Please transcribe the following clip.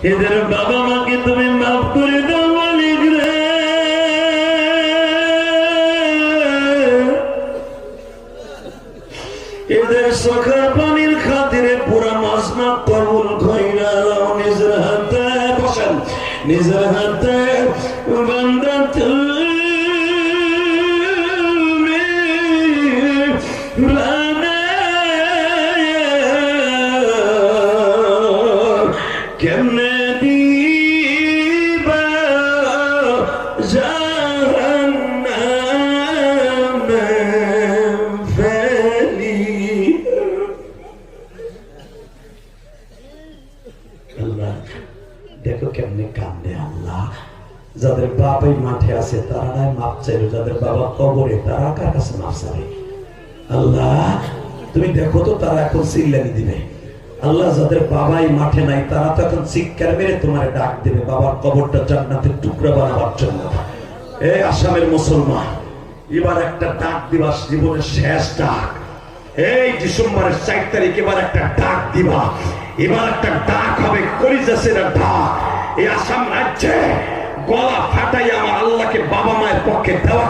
এদের বাবা মাকে তুমি মাফ করে দাও মালিক রে। এদের চোখের পানির খাতিরে পুরা মাসনা কবুল কইরা দাও। নিজের হাতে বসেন, নিজের হাতে বান্দা তুমি কেমনে দিবা জাহান্নামে ফেলি। আল্লাহ দেখো কেমনে কান্দে। আল্লাহ যাদের বাবাই মাঠে আছে তারা নাই মাপ চাইল, যাদের বাবা কবরে তারা কার কাছে মাপ চাবে? আল্লাহ তুমি দেখো তো তারা এখন চিল্লানি দিবে। আল্লাহ যাদের বাবাই মাঠে নাই তারা তো এখন চিৎকার মেরে তোমার ডাক দেবে বাবার কবরটা জান্নাতের টুকরা বানাবার জন্য। এই আসামের মুসলমান এবার একটা ডাক দিবা, জীবনের শেষ ডাক। এই ডিসেম্বরের 4 তারিখ এবার একটা ডাক দিবা। এবার একটা ডাক হবে কলিজাসের ডাক। এই আসাম রাজ্যে গলা ফাটাই আমার আল্লাহকে বাবা মায়ের পক্ষে দেওয়া